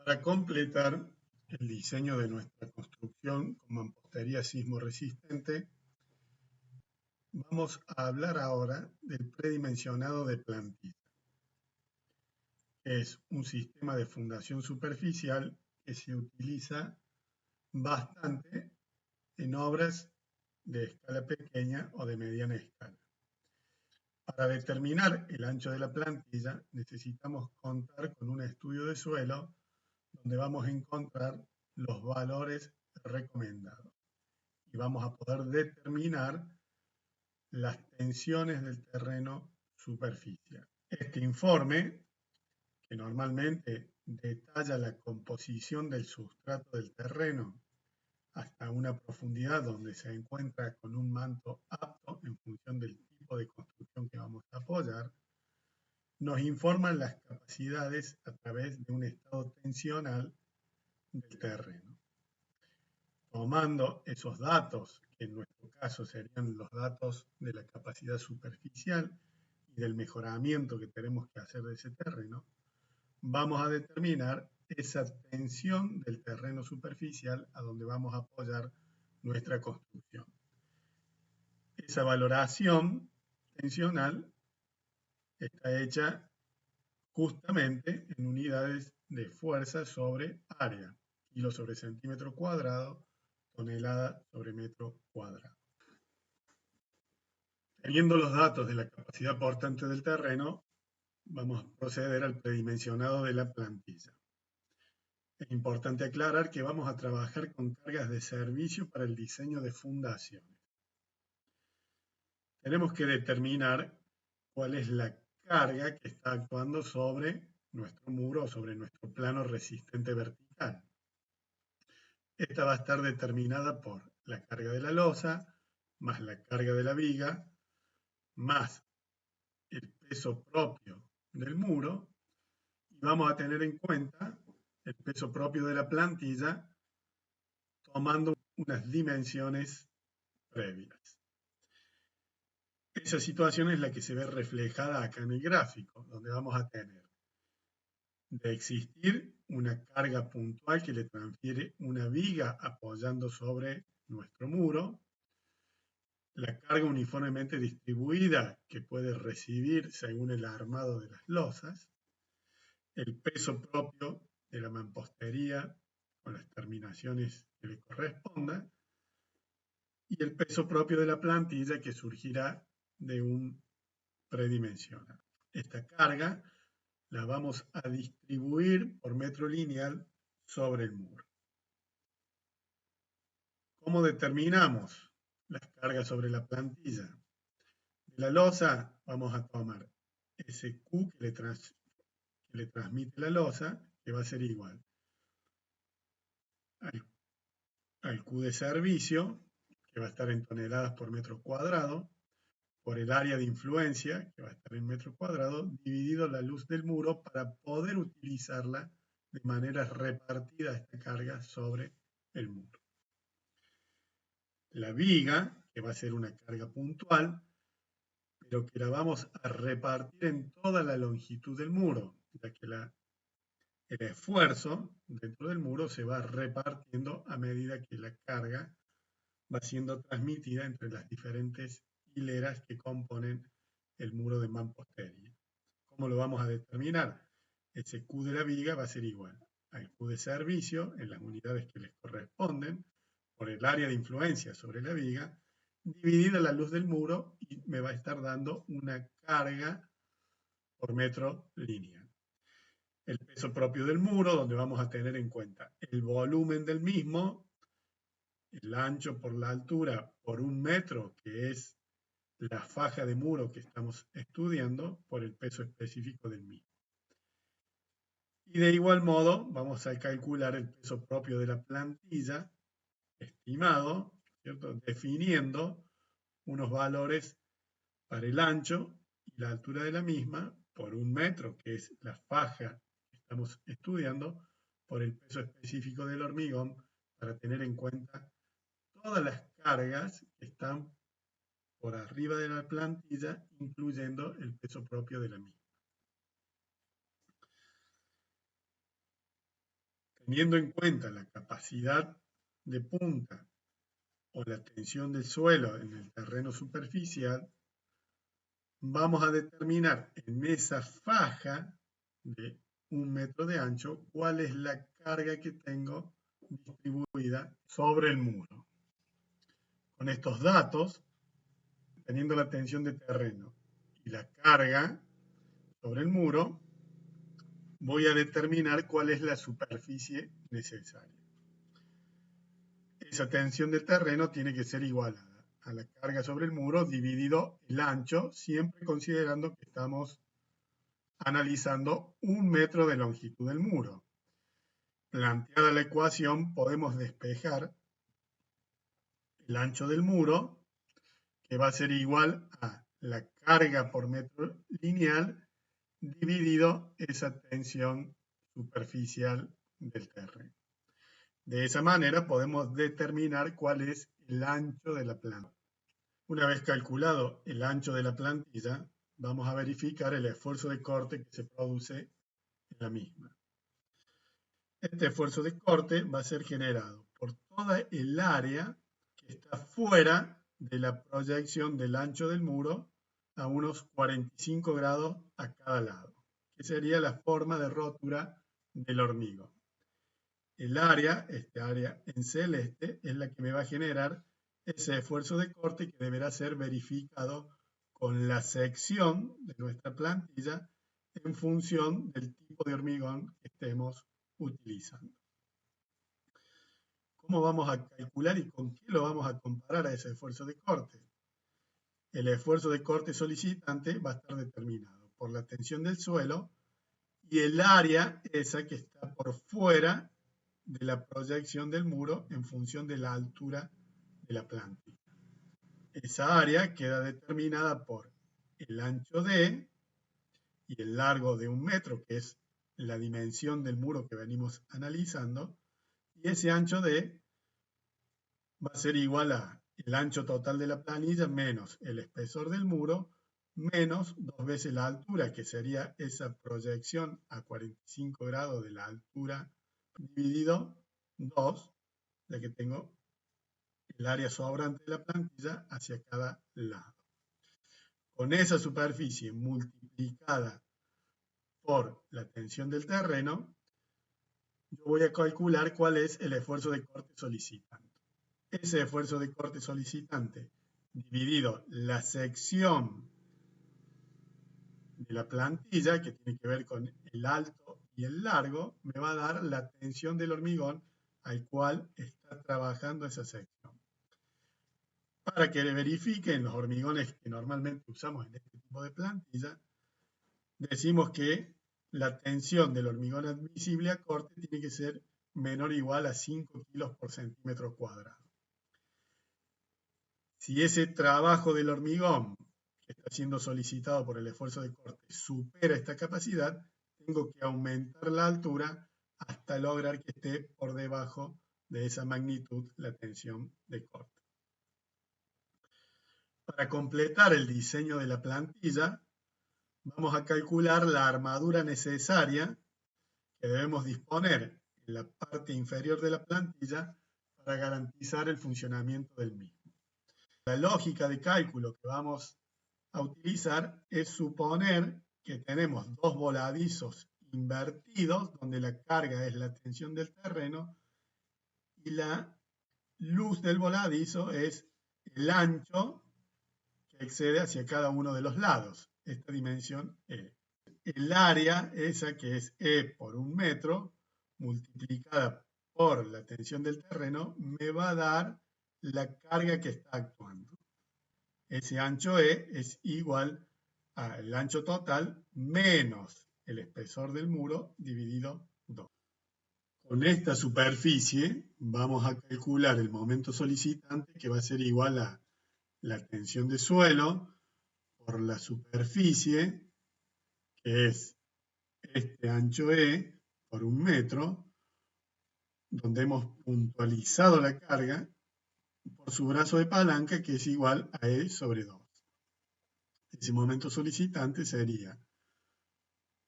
Para completar el diseño de nuestra construcción con mampostería sismo resistente, vamos a hablar ahora del predimensionado de plantilla. Es un sistema de fundación superficial que se utiliza bastante en obras de escala pequeña o de mediana escala. Para determinar el ancho de la plantilla necesitamos contar con un estudio de suelo donde vamos a encontrar los valores recomendados y vamos a poder determinar las tensiones del terreno superficial. Este informe, que normalmente detalla la composición del sustrato del terreno hasta una profundidad donde se encuentra con un manto apto en función del tipo de construcción que vamos a apoyar, nos informa las capacidades a través de un estado tensional del terreno. Tomando esos datos, que en nuestro caso serían los datos de la capacidad superficial y del mejoramiento que tenemos que hacer de ese terreno, vamos a determinar esa tensión del terreno superficial a donde vamos a apoyar nuestra construcción. Esa valoración tensional está hecha justamente en unidades de fuerza sobre área, kilo sobre centímetro cuadrado, tonelada sobre metro cuadrado. Teniendo los datos de la capacidad portante del terreno, vamos a proceder al predimensionado de la plantilla. Es importante aclarar que vamos a trabajar con cargas de servicio para el diseño de fundaciones. Tenemos que determinar cuál es la carga que está actuando sobre nuestro muro o sobre nuestro plano resistente vertical. Esta va a estar determinada por la carga de la losa, más la carga de la viga, más el peso propio del muro, y vamos a tener en cuenta el peso propio de la plantilla tomando unas dimensiones previas. Esa situación es la que se ve reflejada acá en el gráfico, donde vamos a tener de existir una carga puntual que le transfiere una viga apoyando sobre nuestro muro, la carga uniformemente distribuida que puede recibir según el armado de las losas, el peso propio de la mampostería con las terminaciones que le correspondan y el peso propio de la plantilla que surgirá de un predimensionado. Esta carga la vamos a distribuir por metro lineal sobre el muro. ¿Cómo determinamos las cargas sobre la plantilla? De la losa vamos a tomar ese Q que le transmite la losa, que va a ser igual al Q de servicio, que va a estar en toneladas por metro cuadrado, por el área de influencia, que va a estar en metro cuadrado, dividido la luz del muro para poder utilizarla de manera repartida esta carga sobre el muro. La viga, que va a ser una carga puntual, pero que la vamos a repartir en toda la longitud del muro, ya que el esfuerzo dentro del muro se va repartiendo a medida que la carga va siendo transmitida entre las diferentes hileras que componen el muro de mampostería. ¿Cómo lo vamos a determinar? Ese Q de la viga va a ser igual al Q de servicio en las unidades que les corresponden por el área de influencia sobre la viga, dividida la luz del muro y me va a estar dando una carga por metro lineal. El peso propio del muro, donde vamos a tener en cuenta el volumen del mismo, el ancho por la altura por un metro, que es la faja de muro que estamos estudiando, por el peso específico del mismo. Y de igual modo vamos a calcular el peso propio de la plantilla estimado, ¿cierto? Definiendo unos valores para el ancho y la altura de la misma por un metro, que es la faja que estamos estudiando, por el peso específico del hormigón, para tener en cuenta todas las cargas que están por arriba de la plantilla, incluyendo el peso propio de la misma. Teniendo en cuenta la capacidad de punta o la tensión del suelo en el terreno superficial, vamos a determinar en esa faja de 1 metro de ancho cuál es la carga que tengo distribuida sobre el muro. Con estos datos, teniendo la tensión de terreno y la carga sobre el muro, voy a determinar cuál es la superficie necesaria. Esa tensión de terreno tiene que ser igualada a la carga sobre el muro dividido el ancho, siempre considerando que estamos analizando 1 metro de longitud del muro. Planteada la ecuación, podemos despejar el ancho del muro, que va a ser igual a la carga por metro lineal dividido esa tensión superficial del terreno. De esa manera podemos determinar cuál es el ancho de la planta. Una vez calculado el ancho de la plantilla, vamos a verificar el esfuerzo de corte que se produce en la misma. Este esfuerzo de corte va a ser generado por toda el área que está fuera de la proyección del ancho del muro a unos 45 grados a cada lado, que sería la forma de rotura del hormigón. El área, este área en celeste, es la que me va a generar ese esfuerzo de corte que deberá ser verificado con la sección de nuestra plantilla en función del tipo de hormigón que estemos utilizando. ¿Cómo vamos a calcular y con qué lo vamos a comparar a ese esfuerzo de corte? El esfuerzo de corte solicitante va a estar determinado por la tensión del suelo y el área esa que está por fuera de la proyección del muro en función de la altura de la plantilla. Esa área queda determinada por el ancho D y el largo de 1 metro, que es la dimensión del muro que venimos analizando, y ese ancho D va a ser igual a el ancho total de la planilla menos el espesor del muro menos 2 veces la altura, que sería esa proyección a 45 grados de la altura dividido 2, ya que tengo el área sobrante de la plantilla hacia cada lado. Con esa superficie multiplicada por la tensión del terreno, yo voy a calcular cuál es el esfuerzo de corte solicitante. Ese esfuerzo de corte solicitante dividido la sección de la plantilla, que tiene que ver con el alto y el largo, me va a dar la tensión del hormigón al cual está trabajando esa sección. Para que verifiquen los hormigones que normalmente usamos en este tipo de plantilla, decimos que la tensión del hormigón admisible a corte tiene que ser menor o igual a 5 kilos por centímetro cuadrado. Si ese trabajo del hormigón que está siendo solicitado por el esfuerzo de corte supera esta capacidad, tengo que aumentar la altura hasta lograr que esté por debajo de esa magnitud la tensión de corte. Para completar el diseño de la plantilla, vamos a calcular la armadura necesaria que debemos disponer en la parte inferior de la plantilla para garantizar el funcionamiento del mismo. La lógica de cálculo que vamos a utilizar es suponer que tenemos dos voladizos invertidos, donde la carga es la tensión del terreno y la luz del voladizo es el ancho que excede hacia cada uno de los lados, esta dimensión E. El área, esa que es E por 1 metro, multiplicada por la tensión del terreno, me va a dar la carga que está actuando. Ese ancho E es igual al ancho total menos el espesor del muro dividido 2. Con esta superficie vamos a calcular el momento solicitante, que va a ser igual a la tensión de suelo por la superficie, que es este ancho E por 1 metro, donde hemos puntualizado la carga por su brazo de palanca, que es igual a E sobre 2. Ese momento solicitante sería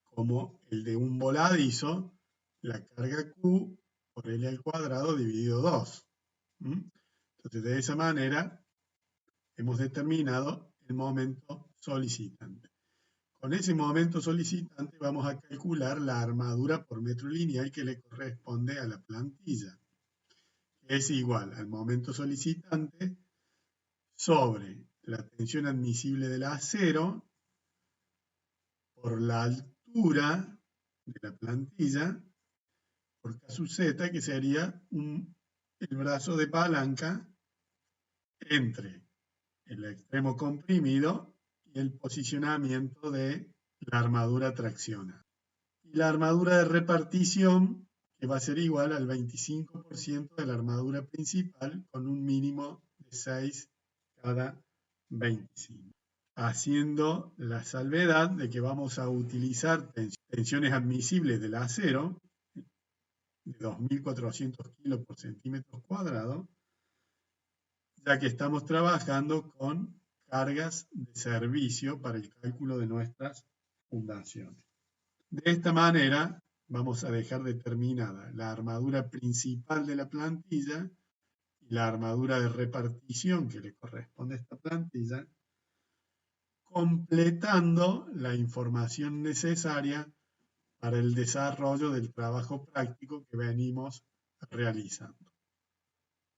como el de un voladizo, la carga Q por L al cuadrado dividido 2. Entonces, de esa manera, hemos determinado el momento solicitante. Con ese momento solicitante vamos a calcular la armadura por metro lineal que le corresponde a la plantilla. Es igual al momento solicitante sobre la tensión admisible del acero por la altura de la plantilla por K sub Z, que sería el brazo de palanca entre el extremo comprimido y el posicionamiento de la armadura traccionada. Y la armadura de repartición, que va a ser igual al 25% de la armadura principal, con un mínimo de 6 cada 25. Haciendo la salvedad de que vamos a utilizar tensiones admisibles del acero, de 2.400 kilos por centímetro cuadrado, ya que estamos trabajando con cargas de servicio para el cálculo de nuestras fundaciones. De esta manera vamos a dejar determinada la armadura principal de la plantilla y la armadura de repartición que le corresponde a esta plantilla, completando la información necesaria para el desarrollo del trabajo práctico que venimos realizando.